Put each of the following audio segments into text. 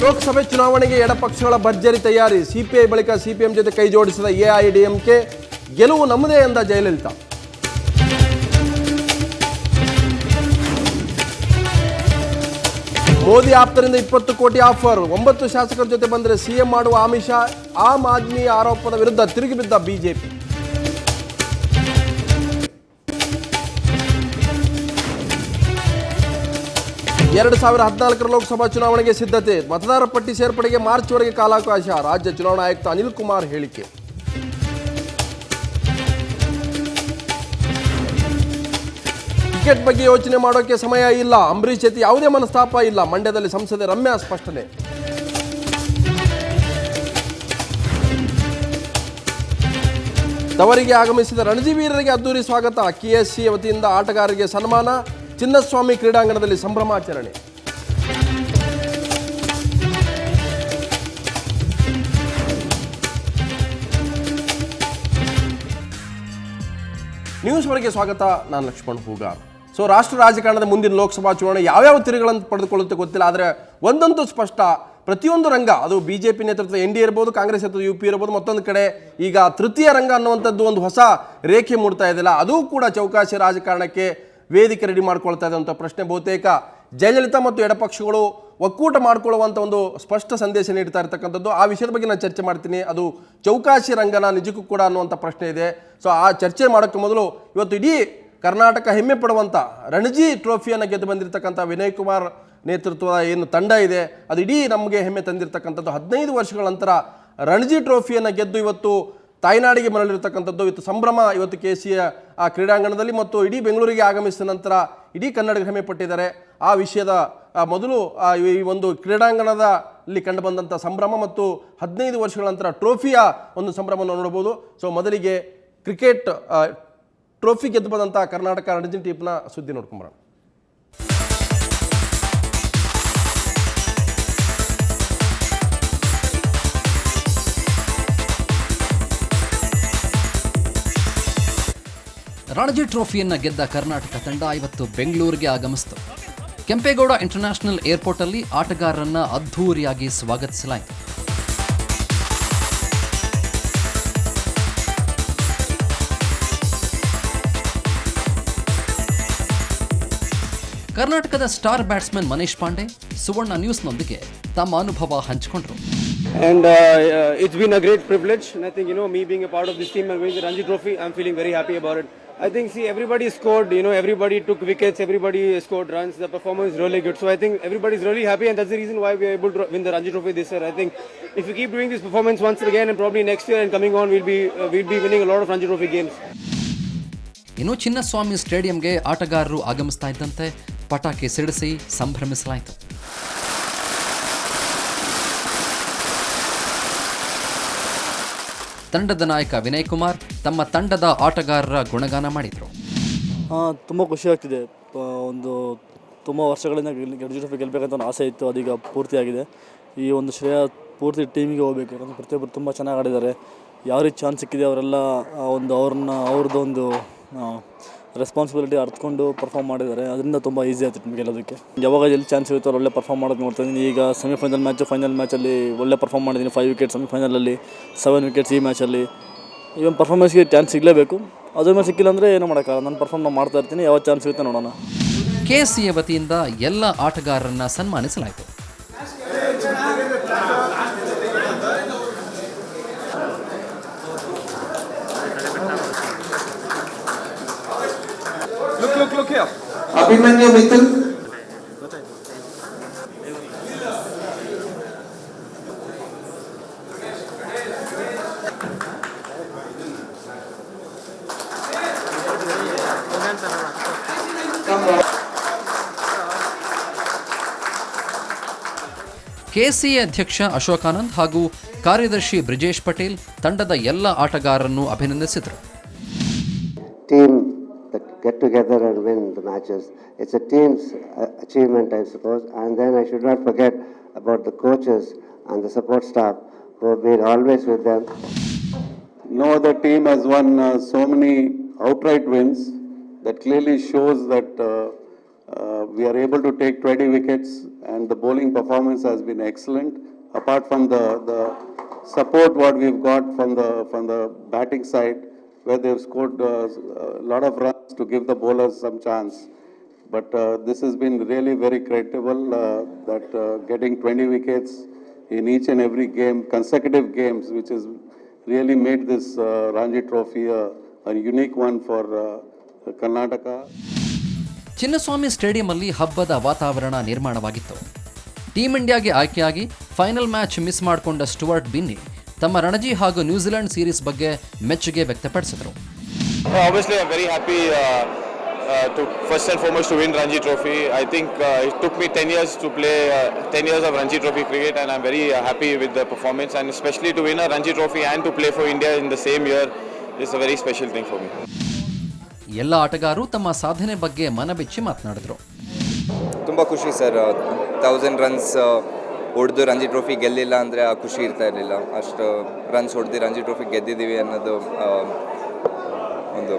ಲೋಕಸಭೆ ಚುನಾವಣೆಗೆ ಎಡಪಕ್ಷಗಳ ಭರ್ಜರಿ ತಯಾರಿ. ಸಿಪಿಐ ಬಳಿಕ ಸಿಪಿಎಂ ಜೊತೆ ಕೈ ಜೋಡಿಸಿದ ಎಐಎಡಿಎಂಕೆ. ಗೆಲುವು ನಮ್ಮದೇ ಎಂದ ಜಯಲಲಿತಾ. ಮೋದಿ ಆಪ್ತರಿಂದ 20 ಕೋಟಿ ಆಫರ್. 9 ಶಾಸಕರ ಜೊತೆ ಬಂದರೆ ಸಿಎಂ ಮಾಡುವ ಆಮಿಷ. ಆಮ್ ಆದ್ಮಿ ಆರೋಪದ ವಿರುದ್ಧ ತಿರುಗಿಬಿದ್ದ ಬಿಜೆಪಿ. ಎರಡು 2014 ಲೋಕಸಭಾ ಚುನಾವಣೆಗೆ ಸಿದ್ಧತೆ. ಮತದಾರ ಪಟ್ಟಿ ಸೇರ್ಪಡೆಗೆ ಮಾರ್ಚ್ವರೆಗೆ ಕಾಲಾವಕಾಶ. ರಾಜ್ಯ ಚುನಾವಣಾ ಆಯುಕ್ತ ಅನಿಲ್ ಕುಮಾರ್ ಹೇಳಿಕೆ. ಟಿಕೆಟ್ ಬಗ್ಗೆ ಯೋಚನೆ ಮಾಡೋಕೆ ಸಮಯ ಇಲ್ಲ. ಅಂಬರೀಶ್ ಜೊತೆ ಯಾವುದೇ ಮನಸ್ತಾಪ ಇಲ್ಲ. ಮಂಡ್ಯದಲ್ಲಿ ಸಂಸದೆ ರಮ್ಯಾ ಸ್ಪಷ್ಟನೆ. ತವರಿಗೆ ಆಗಮಿಸಿದ ರಣಜಿ ವೀರರಿಗೆ ಅದ್ದೂರಿ ಸ್ವಾಗತ. ಕೆಎಸ್ಸಿ ವತಿಯಿಂದ ಆಟಗಾರರಿಗೆ ಸನ್ಮಾನ. ಚಿನ್ನಸ್ವಾಮಿ ಕ್ರೀಡಾಂಗಣದಲ್ಲಿ ಸಂಭ್ರಮಾಚರಣೆ. ನ್ಯೂಸ್ವರೆಗೆ ಸ್ವಾಗತ. ನಾನು ಲಕ್ಷ್ಮಣ್ ಹೂಗಾರ್. ರಾಷ್ಟ್ರ ರಾಜಕಾರಣದ ಮುಂದಿನ ಲೋಕಸಭಾ ಚುನಾವಣೆ ಯಾವ್ಯಾವ ತಿರುಗಳನ್ನು ಪಡೆದುಕೊಳ್ಳುತ್ತೆ ಗೊತ್ತಿಲ್ಲ. ಆದರೆ ಒಂದಂತೂ ಸ್ಪಷ್ಟ, ಪ್ರತಿಯೊಂದು ರಂಗ, ಅದು ಬಿಜೆಪಿ ನೇತೃತ್ವದ NDA ಇರ್ಬೋದು, ಕಾಂಗ್ರೆಸ್ ನೇತೃತ್ವದ UP ಇರ್ಬೋದು, ಮತ್ತೊಂದು ಕಡೆ ಈಗ ತೃತೀಯ ರಂಗ ಅನ್ನುವಂಥದ್ದು ಒಂದು ಹೊಸ ರೇಖೆ ಮೂಡ್ತಾ ಇದೆಯಲ್ಲ, ಅದು ಕೂಡ ಚೌಕಾಶಿ ರಾಜಕಾರಣಕ್ಕೆ ವೇದಿಕೆ ರೆಡಿ ಮಾಡ್ಕೊಳ್ತಾ ಇದೆ ಅಂತ ಪ್ರಶ್ನೆ. ಬಹುತೇಕ ಜಯಲಲಿತಾ ಮತ್ತು ಎಡಪಕ್ಷಗಳು ಒಕ್ಕೂಟ ಮಾಡಿಕೊಳ್ಳುವಂಥ ಒಂದು ಸ್ಪಷ್ಟ ಸಂದೇಶ ನೀಡ್ತಾ ಇರ್ತಕ್ಕಂಥದ್ದು. ಆ ವಿಷಯದ ಬಗ್ಗೆ ನಾನು ಚರ್ಚೆ ಮಾಡ್ತೀನಿ. ಅದು ಚೌಕಾಶಿ ರಂಗನ ನಿಜಕ್ಕೂ ಕೂಡ ಅನ್ನುವಂಥ ಪ್ರಶ್ನೆ ಇದೆ. ಆ ಚರ್ಚೆ ಮಾಡೋಕ್ಕೆ ಮೊದಲು ಇವತ್ತು ಇಡೀ ಕರ್ನಾಟಕ ಹೆಮ್ಮೆ ಪಡುವಂಥ ರಣಜಿ ಟ್ರೋಫಿಯನ್ನು ಗೆದ್ದು ಬಂದಿರತಕ್ಕಂಥ ವಿನಯ್ ಕುಮಾರ್ ನೇತೃತ್ವದ ಏನು ತಂಡ ಇದೆ, ಅದು ಇಡೀ ನಮಗೆ ಹೆಮ್ಮೆ ತಂದಿರತಕ್ಕಂಥದ್ದು. 15 ವರ್ಷಗಳ ನಂತರ ರಣಜಿ ಟ್ರೋಫಿಯನ್ನು ಗೆದ್ದು ಇವತ್ತು ತಾಯ್ನಾಡಿಗೆ ಮರಳಿರ್ತಕ್ಕಂಥದ್ದು. ಇವತ್ತು ಸಂಭ್ರಮ. ಇವತ್ತು KCಯ ಆ ಕ್ರೀಡಾಂಗಣದಲ್ಲಿ ಮತ್ತು ಇಡೀ ಬೆಂಗಳೂರಿಗೆ ಆಗಮಿಸಿದ ನಂತರ ಇಡೀ ಕನ್ನಡಿಗರು ಹೆಮ್ಮೆ ಪಟ್ಟಿದ್ದಾರೆ. ಆ ವಿಷಯದ ಮೊದಲು ಈ ಒಂದು ಕ್ರೀಡಾಂಗಣದಲ್ಲಿ ಕಂಡು ಬಂದಂಥ ಸಂಭ್ರಮ ಮತ್ತು 15 ವರ್ಷಗಳ ನಂತರ ಟ್ರೋಫಿಯ ಒಂದು ಸಂಭ್ರಮವನ್ನು ನೋಡಬಹುದು. ಮೊದಲಿಗೆ ಕ್ರಿಕೆಟ್ ಟ್ರೋಫಿ ಗೆದ್ದು ಬಂದಂಥ ಕರ್ನಾಟಕ ರಣಜಿ ಟೀಮ್ನ ಸುದ್ದಿ ನೋಡ್ಕೊಂಬರೋಣ. ರಣಜಿ ಟ್ರೋಫಿಯನ್ನು ಗೆದ್ದ ಕರ್ನಾಟಕ ತಂಡ ಇವತ್ತು ಬೆಂಗಳೂರಿಗೆ ಆಗಮಿಸಿತು. ಕೆಂಪೇಗೌಡ ಇಂಟರ್ನ್ಯಾಷನಲ್ ಏರ್ಪೋರ್ಟ್ ಅಲ್ಲಿ ಆಟಗಾರರನ್ನ ಅದ್ಧೂರಿಯಾಗಿ ಸ್ವಾಗತಿಸಲಾಯಿತು. ಕರ್ನಾಟಕದ ಸ್ಟಾರ್ ಬ್ಯಾಟ್ಸ್ಮನ್ ಮನೀಶ್ ಪಾಂಡೆ ಸುವರ್ಣ ನ್ಯೂಸ್ನೊಂದಿಗೆ ತಮ್ಮ ಅನುಭವ ಹಂಚಿಕೊಂಡರು. And it's been a great privilege, and I think, me being a part of this team and winning the Ranji Trophy, I'm feeling very happy about it. I think, everybody scored, everybody took wickets, everybody scored runs, the performance is really good. So I think everybody's really happy, and that's the reason why we are able to win the Ranji Trophy this year. I think if we keep doing this performance once again, and probably next year and coming on, we'll be winning a lot of Ranji Trophy games. ಇನ್ನು ಚಿನ್ನಸ್ವಾಮಿ ಸ್ಟೇಡಿಯಂಗೆ ಆಟಗಾರರು ಆಗಮಿಸ್ತಾ ಇದ್ದಂತೆ ಪಟಾಕಿ ಸಿಡಿಸಿ ಸಂಭ್ರಮಿಸಲಾಯಿತು. ತಂಡದ ನಾಯಕ ವಿನಯ್ ಕುಮಾರ್ ತಮ್ಮ ತಂಡದ ಆಟಗಾರರ ಗುಣಗಾನ ಮಾಡಿದರು. ತುಂಬ ಖುಷಿ ಆಗ್ತಿದೆ. ತುಂಬ ವರ್ಷಗಳಿಂದ ರಣಜಿ ಟ್ರೋಫಿ ಗೆಲ್ಲಬೇಕಂತ ಒಂದು ಆಸೆ ಇತ್ತು, ಅದೀಗ ಪೂರ್ತಿಯಾಗಿದೆ. ಈ ಒಂದು ಶ್ರೇಯ ಪೂರ್ತಿ ಟೀಮಿಗೆ ಹೋಗಬೇಕು. ಯಾಕಂದರೆ ಪ್ರತಿಯೊಬ್ಬರು ತುಂಬ ಚೆನ್ನಾಗಿ ಆಡಿದ್ದಾರೆ. ಯಾವ ರೀತಿ ಚಾನ್ಸ್ ಸಿಕ್ಕಿದೆ ಅವರೆಲ್ಲ ಅವ್ರದ್ದು ರೆಸ್ಪಾನ್ಸಿಬಿಲಿಟಿ ಅರ್ಥಕೊಂಡು ಪರ್ಫಾರ್ಮ್ ಮಾಡಿದ್ದಾರೆ. ಅದರಿಂದ ತುಂಬ ಈಸಿ ಆಯ್ತು ಟೀಮ್ ಗೆಲ್ಲೋದಕ್ಕೆ. ಯಾವಾಗ ಎಲ್ಲಿ ಚಾನ್ಸ್ ಇರುತ್ತೋ ಒಳ್ಳೆ ಪರ್ಫಾರ್ಮ್ ಮಾಡೋದು ನೋಡ್ತಾಯಿದ್ದೀನಿ. ಈಗ ಸೆಮಿಫೈನಲ್ ಫೈನಲ್ ಮ್ಯಾಚಲ್ಲಿ ಒಳ್ಳೆ ಪರ್ಫಾರ್ಮ್ ಮಾಡಿದ್ದೀನಿ. 5 ವಿಕೆಟ್ ಸೆಮಿಫೈನಲಲ್ಲಿ, 7 ವಿಕೆಟ್ಸ್ ಈ ಮ್ಯಾಚಲ್ಲಿ. ಇವನ್ ಪರ್ಫಾರ್ಮೆನ್ಸ್ಗೆ ಚಾನ್ಸ್ ಸಿಗಲೇಬೇಕು. ಅದ್ರ ಮೇಲೆ ಸಿಕ್ಕಿಲ್ಲ ಅಂದರೆ ಏನೂ ಮಾಡೋಕ್ಕಾಗಲ್ಲ. ನಾನು ಪರ್ಫಾರ್ಮ್ ಮಾಡ್ತಾ ಇರ್ತೀನಿ. ಯಾವ ಚಾನ್ಸ್ ಸಿಗುತ್ತೆ ನೋಡೋಣ. KCಯ ವತಿಯಿಂದ ಎಲ್ಲ ಆಟಗಾರರನ್ನ ಸನ್ಮಾನಿಸಲಾಯಿತು. Look here. Abhimanyu Mithil. KCA ಅಧ್ಯಕ್ಷ ಅಶೋಕಾನಂದ್ ಹಾಗೂ ಕಾರ್ಯದರ್ಶಿ ಬ್ರಿಜೇಶ್ ಪಟೇಲ್ ತಂಡದ ಎಲ್ಲ ಆಟಗಾರರನ್ನು ಅಭಿನಂದಿಸಿದರು. Team that get together and win the matches. It's a team's achievement, I suppose. And then I should not forget about the coaches and the support staff who have been always with them. No other team has won so many outright wins. That clearly shows that We are able to take 20 wickets, and the bowling performance has been excellent. Apart from the support what we've got from the batting side, where they've scored a lot of runs to give the bowlers some chance. But this has been really very creditable, that getting 20 wickets in each and every game, consecutive games, which has really made this Ranji Trophy a unique one for Karnataka. Chinnaswamy ಸ್ಟೇಡಿಯಂನಲ್ಲಿ ಹಬ್ಬದ ವಾತಾವರಣ ನಿರ್ಮಾಣವಾಗಿತ್ತು. Team ಇಂಡಿಯಾಗೆ ಆಯ್ಕೆಯಾಗಿ final match miss ಮಾಡಿಕೊಂಡ Stuart Binny ತಮ್ಮ ರಣಜಿ ಹಾಗೂ New Zealand series ಬಗ್ಗೆ ಮೆಚ್ಚುಗೆ ವ್ಯಕ್ತಪಡಿಸಿದರು. Obviously, I'm very happy to first and foremost to win Ranji Trophy. I think it took me 10 years to play 10 years of Ranji Trophy cricket, and I'm very happy with the performance, and especially to win a Ranji Trophy and to play for India in the same year is a very special thing for me. ಎಲ್ಲ ಆಟಗಾರರು ತಮ್ಮ ಸಾಧನೆ ಬಗ್ಗೆ ಮನಬಿಚ್ಚಿ ಮಾತನಾಡಿದರು. ತುಂಬ ಖುಷಿ sir, 1000 runs ಹೊಡೆದು Ranji trophy ಗೆಲ್ಲಿಲ್ಲ ಅಂದರೆ ಆ ಖುಷಿ ಇರ್ತಾ ಇರಲಿಲ್ಲ. ಅಷ್ಟು ರನ್ಸ್ ಹೊಡೆದು ರಂಜಿ ಟ್ರೋಫಿ ಗೆದ್ದಿದ್ದೀವಿ ಅನ್ನೋದು ಒಂದು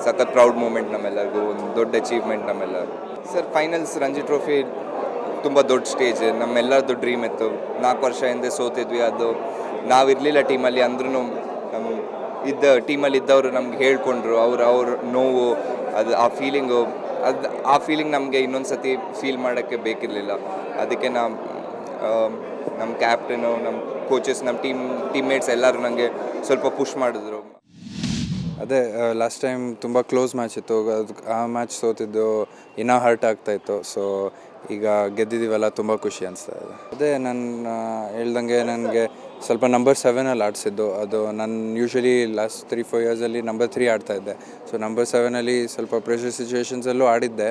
ಸಖತ್ ಪ್ರೌಡ್ ಮೂಮೆಂಟ್ ನಮ್ಮೆಲ್ಲರಿಗೂ, ಒಂದು ದೊಡ್ಡ ಅಚೀವ್ಮೆಂಟ್ ನಮ್ಮೆಲ್ಲರಿಗೂ. ಸರ್, ಫೈನಲ್ಸ್ ರಂಜಿ ಟ್ರೋಫಿ ತುಂಬ ದೊಡ್ಡ ಸ್ಟೇಜ್, ನಮ್ಮೆಲ್ಲರದ್ದು ಡ್ರೀಮ್ ಇತ್ತು. 4 ವರ್ಷ ಹಿಂದೆ ಸೋತಿದ್ವಿ, ಅದು ನಾವಿರಲಿಲ್ಲ ಟೀಮಲ್ಲಿ, ಅಂದ್ರೂ ನಮ್ಮ ಟೀಮಲ್ಲಿ ಇದ್ದವರು ನಮ್ಗೆ ಹೇಳ್ಕೊಂಡ್ರು ಅವ್ರ ನೋವು, ಅದು ಆ ಫೀಲಿಂಗ್ ನಮಗೆ ಇನ್ನೊಂದು ಸತಿ ಫೀಲ್ ಮಾಡೋಕ್ಕೆ ಬೇಕಿರಲಿಲ್ಲ. ಅದಕ್ಕೆ ನಮ್ಮ ಕ್ಯಾಪ್ಟನು, ನಮ್ಮ ಕೋಚಸ್, ನಮ್ಮ ಟೀಮ್ಮೇಟ್ಸ್ ಎಲ್ಲರೂ ನನಗೆ ಸ್ವಲ್ಪ ಪುಷ್ ಮಾಡಿದ್ರು. ಅದೇ ಲಾಸ್ಟ್ ಟೈಮ್ ತುಂಬ ಕ್ಲೋಸ್ ಮ್ಯಾಚ್ ಇತ್ತು, ಆ ಮ್ಯಾಚ್ ಸೋತಿದ್ದು ಇನ್ನೂ ಹರ್ಟ್ ಆಗ್ತಾಯಿತ್ತು. ಸೊ ಈಗ ಗೆದ್ದಿದ್ದೀವಲ್ಲ, ತುಂಬ ಖುಷಿ ಅನಿಸ್ತಾ ಇದೆ. ಅದೇ ನಾನು ಹೇಳ್ದಂಗೆ ನನಗೆ ಸ್ವಲ್ಪ ನಂಬರ್ 7 ಆಡಿಸಿದ್ದು, ಅದು ನಾನು ಯೂಶ್ವಲಿ ಲಾಸ್ಟ್ 3-4 ಇಯರ್ಸಲ್ಲಿ ನಂಬರ್ 3 ಆಡ್ತಾಯಿದ್ದೆ. ಸೊ ನಂಬರ್ 7 ಸ್ವಲ್ಪ ಪ್ರೆಷರ್ ಸಿಚುವೇಷನ್ಸಲ್ಲೂ ಆಡಿದ್ದೆ,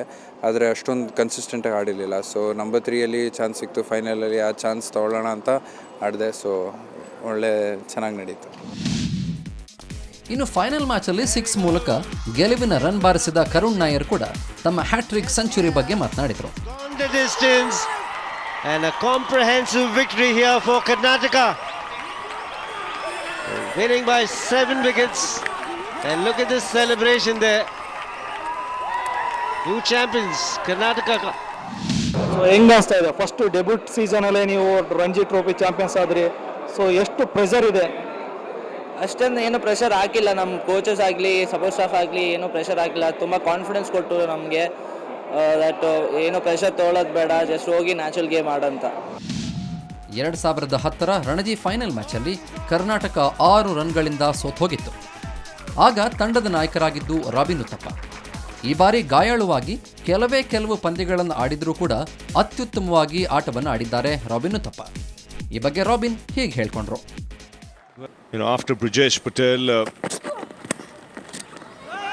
ಆದರೆ ಅಷ್ಟೊಂದು ಕನ್ಸಿಸ್ಟೆಂಟಾಗಿ ಆಡಿರಲಿಲ್ಲ. ಸೊ ನಂಬರ್ 3 ಚಾನ್ಸ್ ಸಿಕ್ತು, ಫೈನಲಲ್ಲಿ ಆ ಚಾನ್ಸ್ ತೊಗೊಳ್ಳೋಣ ಅಂತ ಆಡಿದೆ. ಸೊ ಚೆನ್ನಾಗಿ ನಡೀತು. ಇನ್ನು ಫೈನಲ್ ಮ್ಯಾಚಲ್ಲಿ 6 ಮೂಲಕ ಗೆಲುವಿನ ರನ್ ಬಾರಿಸಿದ ಕರುಣ್ ನಾಯರ್ ಕೂಡ ತಮ್ಮ ಹ್ಯಾಟ್ರಿಕ್ ಸೆಂಚುರಿ ಬಗ್ಗೆ ಮಾತನಾಡಿದರು. The distance and a comprehensive victory here for Karnataka, winning by 7 wickets, and look at this celebration there. New champions Karnataka. So ಹೆಂಗೆ ಅನಿಸ್ತಾ ಇದೆ? ಫಸ್ಟ್ ಡೆಬ್ಯೂಟ್ ಸೀಸನಲ್ಲೇ ನೀವು ರಂಜಿ ಟ್ರೋಫಿ ಚಾಂಪಿಯನ್ಸ್ ಆದ್ರಿ. ಸೊ ಎಷ್ಟು ಪ್ರೆಷರ್ ಇದೆ? ಅಷ್ಟೊಂದು ಏನು ಪ್ರೆಷರ್ ಹಾಕಿಲ್ಲ, ನಮ್ಮ ಕೋಚಸ್ ಆಗಲಿ ಸಪೋರ್ಟ್ ಸ್ಟಾಫ್ ಆಗಲಿ ಏನೂ ಪ್ರೆಷರ್ ಹಾಕಿಲ್ಲ. ತುಂಬ ಕಾನ್ಫಿಡೆನ್ಸ್ ಕೊಟ್ಟು ನಮಗೆ ದಟ್ ಏನೋ ಪ್ರೆಷರ್ ತೊಗೊಳ್ಳೋದು ಬೇಡ, ಜಸ್ಟ್ ಹೋಗಿ ನ್ಯಾಚುರಲ್ ಗೇಮ್ ಆಡಂತ. 2010ರ ರಣಜಿ ಫೈನಲ್ ಮ್ಯಾಚಲ್ಲಿ ಕರ್ನಾಟಕ 6 ರನ್ಗಳಿಂದ ಸೋತೋಗಿತ್ತು. ಆಗ ತಂಡದ ನಾಯಕರಾಗಿದ್ದು ರಾಬಿನ್ ಉತ್ತಪ್ಪ. ಈ ಬಾರಿ ಗಾಯಾಳುವಾಗಿ ಕೆಲವು ಪಂದ್ಯಗಳನ್ನು ಆಡಿದರೂ ಕೂಡ ಅತ್ಯುತ್ತಮವಾಗಿ ಆಟವನ್ನು ಆಡಿದ್ದಾರೆ ರಾಬಿನ್ ಉತ್ತಪ್ಪ. ಈ ಬಗ್ಗೆ ರಾಬಿನ್ ಹೀಗೆ ಹೇಳ್ಕೊಂಡ್ರು. After Brijesh Patel,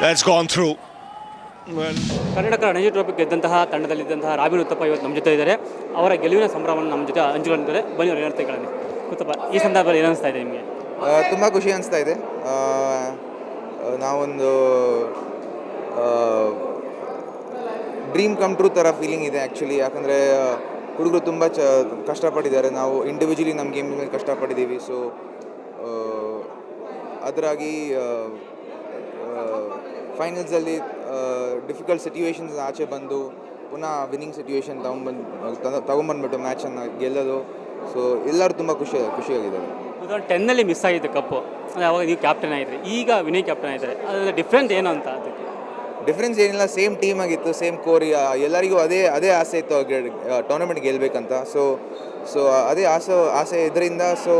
that's gone through. Karnataka Ranji trophy ಗೆದ್ದಂತಹ ತಂಡದಲ್ಲಿದ್ದಂತಹ ರಾಬಿನ್ ಉತ್ತಪ್ಪ ಇವತ್ತು ನಮ್ಮ ಜೊತೆ ಇದ್ದಾರೆ. ಅವರ ಗೆಲುವಿನ ಸಂಭ್ರಮವನ್ನು ನಮ್ಮ ಜೊತೆ ಹಂಚಿಕೊಂಡಿದ್ದಾರೆ. ಬನ್ನಿ ಅವ್ರ ಏನಂತೇಳಿ. ಉತ್ತಪ್ಪ, ಈ ಸಂದರ್ಭದಲ್ಲಿ ಏನು ಅನಿಸ್ತಾ ಇದೆ ನಿಮಗೆ? ತುಂಬ ಖುಷಿ ಅನಿಸ್ತಾ ಇದೆ. ನಾವೊಂದು ಡ್ರೀಮ್ ಕಮ್ ಟ್ರೂ ಥರ ಫೀಲಿಂಗ್ ಇದೆ ಆ್ಯಕ್ಚುಲಿ. ಯಾಕಂದರೆ ಹುಡುಗರು ತುಂಬ ಕಷ್ಟಪಟ್ಟಿದ್ದಾರೆ. ನಾವು ಇಂಡಿವಿಜುವಲಿ ನಮ್ಮ ಗೇಮ್ ಮೇಲೆ ಕಷ್ಟಪಟ್ಟಿದ್ದೀವಿ. ಸೊ ಅದರಾಗಿ ಫೈನಲ್ಸಲ್ಲಿ ಡಿಫಿಕಲ್ಟ್ ಸಿಟ್ಯುವೇಷನ್ಸ್ ಆಚೆ ಬಂದು ಪುನಃ ವಿನ್ನಿಂಗ್ ಸಿಟ್ಯುವೇಷನ್ ತೊಗೊಂಬಂದ್ಬಿಟ್ಟು ಮ್ಯಾಚನ್ನು ಗೆಲ್ಲೋದು. ಸೊ ಎಲ್ಲರೂ ತುಂಬ ಖುಷಿಯಾಗಿದ್ದಾರೆ. 2010ನಲ್ಲಿ ಮಿಸ್ ಆಗಿತ್ತು ಕಪ್ಪು, ಅವಾಗ ನೀವು ಕ್ಯಾಪ್ಟನ್ ಆಗಿದ್ರಿ, ಈಗ ವಿನಯ್ ಕ್ಯಾಪ್ಟನ್ ಆಗಿದ್ದಾರೆ. ಅದರ ಡಿಫ್ರೆನ್ಸ್ ಏನು ಅಂತ? ಅದಕ್ಕೆ ಡಿಫ್ರೆನ್ಸ್ ಏನಿಲ್ಲ, ಸೇಮ್ ಟೀಮ್ ಆಗಿತ್ತು, ಸೇಮ್ ಕೋರ್. ಎಲ್ಲರಿಗೂ ಅದೇ ಆಸೆ ಇತ್ತು ಟೂರ್ನಮೆಂಟ್ ಗೆಲ್ಲಬೇಕಂತ. ಸೊ ಅದೇ ಆಸೆ ಇದರಿಂದ ಸೊ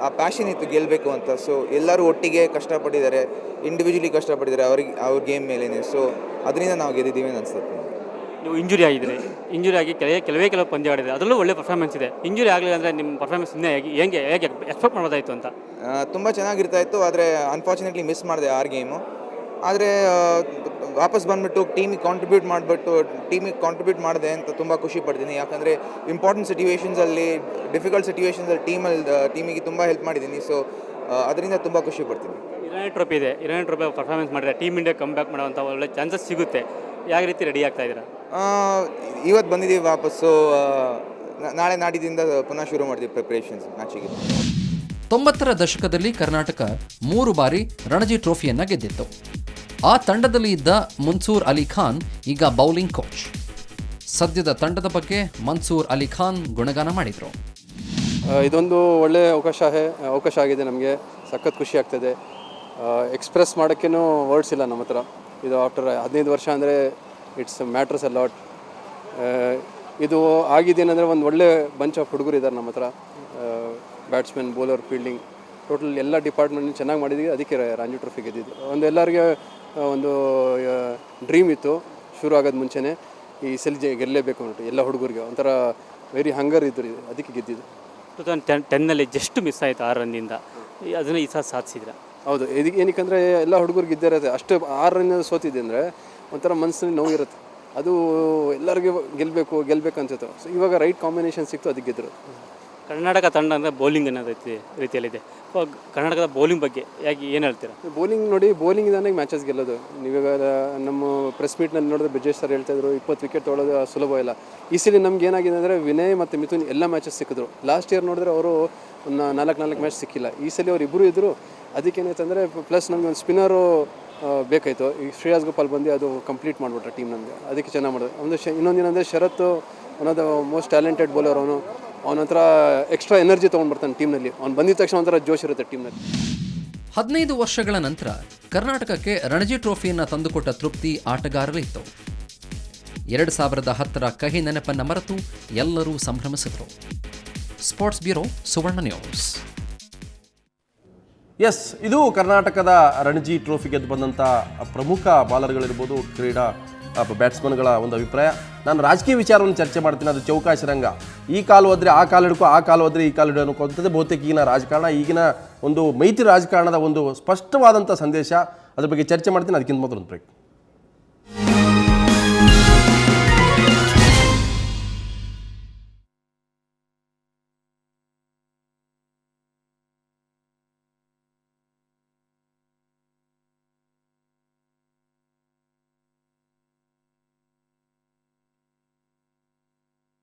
ಆ ಪ್ಯಾಷನ್ ಇತ್ತು ಗೆಲ್ಲಬೇಕು ಅಂತ. ಸೊ ಎಲ್ಲರೂ ಒಟ್ಟಿಗೆ ಕಷ್ಟಪಟ್ಟಿದ್ದಾರೆ, ಇಂಡಿವಿಜುವಲಿ ಕಷ್ಟಪಟ್ಟಿದ್ದಾರೆ ಅವ್ರ ಗೇಮ್ ಮೇಲೇ. ಸೊ ಅದರಿಂದ ನಾವು ಗೆದ್ದಿದ್ದೀವಿ ಅಂತ ಅನಿಸುತ್ತೆ. ನೀವು ಇಂಜುರಿ ಆಗಿ ಕೆಲವೇ ಪಂದ್ಯ ಆಡಿದೆ, ಅದರಲ್ಲೂ ಒಳ್ಳೆ ಪರ್ಫಾರ್ಮೆನ್ಸ್ ಇದೆ. ಇಂಜುರಿ ಆಗಲಿಲ್ಲ ಅಂದರೆ ನಿಮ್ಮ ಪರ್ಫಾರ್ಮೆನ್ಸ್ ಇನ್ನೇ ಹೇಗೆ ಎಕ್ಸ್ಪೆಕ್ಟ್ ಮಾಡೋದಾಯಿತು ಅಂತ? ತುಂಬ ಚೆನ್ನಾಗಿರ್ತಾ ಇತ್ತು, ಆದರೆ ಅನ್ಫಾರ್ಚುನೇಟ್ಲಿ ಮಿಸ್ ಮಾಡಿದೆ 6 ಗೇಮು. ಆದರೆ ವಾಪಸ್ ಬಂದುಬಿಟ್ಟು ಟೀಮಿಗೆ ಕಾಂಟ್ರಿಬ್ಯೂಟ್ ಮಾಡಿದೆ ಅಂತ ತುಂಬ ಖುಷಿ ಪಡ್ತೀನಿ. ಯಾಕಂದರೆ ಇಂಪಾರ್ಟೆಂಟ್ ಸಿಟ್ಯುವೇಷನ್ಸಲ್ಲಿ, ಡಿಫಿಕಲ್ಟ್ ಸಿಟ್ಯುವೇಷನ್ಸಲ್ಲಿ ಟೀಮಿಗೆ ತುಂಬ ಹೆಲ್ಪ್ ಮಾಡಿದ್ದೀನಿ. ಸೊ ಅದರಿಂದ ತುಂಬ ಖುಷಿ ಪಡ್ತೀನಿ. ಇರಾನಿ ಟ್ರೋಫಿ ಇದೆ, ಇರಾನಿ ಟ್ರೋಫಿ ಪರ್ಫಾರ್ಮೆನ್ಸ್ ಮಾಡಿದ್ರೆ ಟೀಮ್ ಇಂಡಿಯಾ ಕಮ್ ಬ್ಯಾಕ್ ಮಾಡೋವಂಥ ಒಳ್ಳೆ ಚಾನ್ಸಸ್ ಸಿಗುತ್ತೆ. ಯಾವ ರೀತಿ ರೆಡಿ ಆಗ್ತಾ ಇದ್ದೀರಾ? ಇವತ್ತು ಬಂದಿದ್ದೀವಿ ವಾಪಸ್ಸು, ನಾಳೆ ನಾಡಿದಿಂದ ಪುನಃ ಶುರು ಮಾಡ್ತೀವಿ ಪ್ರಿಪ್ರೇಷನ್ಸ್ ಮ್ಯಾಚಿಗೆ. 90ರ ದಶಕದಲ್ಲಿ ಕರ್ನಾಟಕ 3 ಬಾರಿ ರಣಜಿ ಟ್ರೋಫಿಯನ್ನು ಗೆದ್ದಿತ್ತು. ಆ ತಂಡದಲ್ಲಿ ಇದ್ದ ಮನ್ಸೂರ್ ಅಲಿ ಖಾನ್ ಈಗ ಬೌಲಿಂಗ್ ಕೋಚ್. ಸದ್ಯದ ತಂಡದ ಬಗ್ಗೆ ಮನ್ಸೂರ್ ಅಲಿ ಖಾನ್ ಗುಣಗಾನ ಮಾಡಿದರು. ಇದೊಂದು ಒಳ್ಳೆಯ ಅವಕಾಶ ಆಗಿದೆ ನಮಗೆ. ಸಖತ್ ಖುಷಿ ಆಗ್ತದೆ. ಎಕ್ಸ್ಪ್ರೆಸ್ ಮಾಡೋಕ್ಕೇನೂ ವರ್ಡ್ಸ್ ಇಲ್ಲ ನಮ್ಮ ಹತ್ರ. ಇದು ಆಫ್ಟರ್ 15 ವರ್ಷ ಅಂದರೆ ಇಟ್ಸ್ ಮ್ಯಾಟ್ರಸ್ ಅ ಲಾಟ್. ಇದು ಆಗಿದ್ದೇನೆಂದರೆ ಒಂದು ಒಳ್ಳೆ ಬಂಚ್ ಆಫ್ ಹುಡುಗರು ಇದ್ದಾರೆ ನಮ್ಮ ಹತ್ರ. ಬ್ಯಾಟ್ಸ್ಮನ್, ಬೌಲರ್, ಫೀಲ್ಡಿಂಗ್, ಟೋಟಲ್ ಎಲ್ಲ ಡಿಪಾರ್ಟ್ಮೆಂಟ್ ಚೆನ್ನಾಗಿ ಮಾಡಿದ್ವಿ. ಅದಕ್ಕೆ ರಂಜಿ ಟ್ರೋಫಿ ಗೆದ್ದಿದ್ದು. ಎಲ್ಲರಿಗೆ ಒಂದು ಡ್ರೀಮ್ ಇತ್ತು ಶುರು ಆಗೋದು ಮುಂಚೆನೇ, ಈ ಸಲ ಗೆಲ್ಲಲೇಬೇಕು ಅಂದ್ಬಿಟ್ಟು. ಎಲ್ಲ ಹುಡುಗರಿಗೆ ಒಂಥರ ವೆರಿ ಹಂಗರ್ ಇದ್ರು, ಅದಕ್ಕೆ ಗೆದ್ದಿದ್ದು. 2010ನಲ್ಲಿ ಜಸ್ಟ್ ಮಿಸ್ ಆಯಿತು 6 ರನ್ನಿಂದ, ಅದನ್ನು ಈ ಸಲ ಸಾಧಿಸಿದ್ರೆ. ಹೌದು, ಏನಕ್ಕಂದರೆ ಎಲ್ಲ ಹುಡುಗರಿಗೆ ಗೆದ್ದಿರುತ್ತೆ. ಅಷ್ಟು 6 ರನ್ ಸೋತಿದ್ದೆ ಅಂದರೆ ಒಂಥರ ಮನಸ್ಸಿನಲ್ಲಿ ನೋವಿರುತ್ತೆ. ಅದು ಎಲ್ಲರಿಗೂ ಗೆಲ್ಲಬೇಕು ಅನ್ಸುತ್ತೆ. ಸೊ ಇವಾಗ ರೈಟ್ ಕಾಂಬಿನೇಷನ್ ಸಿಕ್ತು, ಅದಕ್ಕೆ ಗೆದ್ದರು. ಕರ್ನಾಟಕ ತಂಡ ಅಂದರೆ ಬೌಲಿಂಗ್ ಅನ್ನೋ ರೀತಿಯಲ್ಲಿದೆ. ಕರ್ನಾಟಕದ ಬೌಲಿಂಗ್ ಬಗ್ಗೆ ಏನು ಹೇಳ್ತೀರಾ? ಬೌಲಿಂಗ್ ನೋಡಿ, ಬೌಲಿಂಗ್ ಇದಾನೆ ಮ್ಯಾಚಸ್ ಗೆಲ್ಲೋದು. ನೀವಾಗ ನಮ್ಮ ಪ್ರೆಸ್ ಮೀಟ್ನಲ್ಲಿ ನೋಡಿದ್ರೆ ಬ್ರಿಜೇಶ್ ಸರ್ ಹೇಳ್ತಾಯಿದ್ರು 20 ವಿಕೆಟ್ ತೊಗೊಳ್ಳೋದು ಸುಲಭ ಇಲ್ಲ. ಈ ಸಲ ನಮ್ಗೆ ಏನಾಗಿದೆ ಅಂದರೆ ವಿನಯ್ ಮತ್ತು ಮಿಥುನ್ ಎಲ್ಲ ಮ್ಯಾಚಸ್ ಸಿಕ್ಕಿದ್ರು. ಲಾಸ್ಟ್ ಇಯರ್ ನೋಡಿದ್ರೆ ಅವರು ಒಂದು 4 ಮ್ಯಾಚ್ ಸಿಕ್ಕಿಲ್ಲ. ಈ ಸಲ ಅವ್ರು ಇಬ್ಬರು ಇದ್ದರು. ಅದಕ್ಕೇನಾಯ್ತು ಅಂದರೆ ಪ್ಲಸ್ ನಮಗೆ ಒಂದು ಸ್ಪಿನ್ನರು ಬೇಕಾಯಿತು. ಈಗ ಶ್ರೇಯಸ್ ಗೋಪಾಲ್ ಬಂದು ಅದು ಕಂಪ್ಲೀಟ್ ಮಾಡಿಬಿಟ್ರೆ ಟೀಮ್ ನಮಗೆ. ಅದಕ್ಕೆ ಚೆನ್ನಾಗಿ ಮಾಡಿದ್ರು. ಇನ್ನೊಂದೇನೆಂದರೆ Sharath one of the most talented bowler. ಅವನ ಹತ್ರ ಎಕ್ಸ್ಟ್ರಾ ಎನರ್ಜಿ ತೊಗೊಂಡ್ಬರ್ತಾನೆ ಟೀಮ್ನಲ್ಲಿ. ಅವ್ನು ಬಂದಿದ ತಕ್ಷಣ ಒಂಥರ ಜೋಶ್ ಇರುತ್ತೆ ಟೀಮ್ನಲ್ಲಿ. 15 ವರ್ಷಗಳ ನಂತರ ಕರ್ನಾಟಕಕ್ಕೆ ರಣಜಿ ಟ್ರೋಫಿಯನ್ನು ತಂದುಕೊಟ್ಟ ತೃಪ್ತಿ ಆಟಗಾರರಿತ್ತು. 2010ರ ಕಹಿ ನೆನಪನ್ನು ಮರೆತು ಎಲ್ಲರೂ ಸಂಭ್ರಮಿಸಿದರು. ಸ್ಪೋರ್ಟ್ಸ್ ಬ್ಯೂರೋ, ಸುವರ್ಣ ನ್ಯೂಸ್. ಎಸ್, ಇದು ಕರ್ನಾಟಕದ ರಣಜಿ ಟ್ರೋಫಿ ಗೆದ್ದು ಬಂದಂಥ ಪ್ರಮುಖ ಬಾಲರ್ಗಳಿರ್ಬೋದು, ಕ್ರೀಡಾ ಬ್ಯಾಟ್ಸ್ಮನ್ಗಳ ಒಂದು ಅಭಿಪ್ರಾಯ. ನಾನು ರಾಜಕೀಯ ವಿಚಾರವನ್ನು ಚರ್ಚೆ ಮಾಡ್ತೀನಿ, ಅದು ಚೌಕಾಶಿ ರಂಗ. ಈ ಕಾಲು ಹೋದರೆ ಆ ಕಾಲು ಹಿಡ್ಕೊ, ಆ ಕಾಲು ಹೋದರೆ ಈ ಕಾಲು ಹಿಡಿಯೋ ಅನ್ನೋಕ್ಕಂಥದ್ದೇ ಬಹುತೇಕ ಈಗಿನ ರಾಜಕಾರಣ, ಈಗಿನ ಒಂದು ಮೈತ್ರಿ ರಾಜಕಾರಣದ ಒಂದು ಸ್ಪಷ್ಟವಾದಂಥ ಸಂದೇಶ. ಅದ್ರ ಬಗ್ಗೆ ಚರ್ಚೆ ಮಾಡ್ತೀನಿ. ಅದಕ್ಕಿಂತ ಮೊದಲು ಒಂದು ಬ್ರೇಕ್.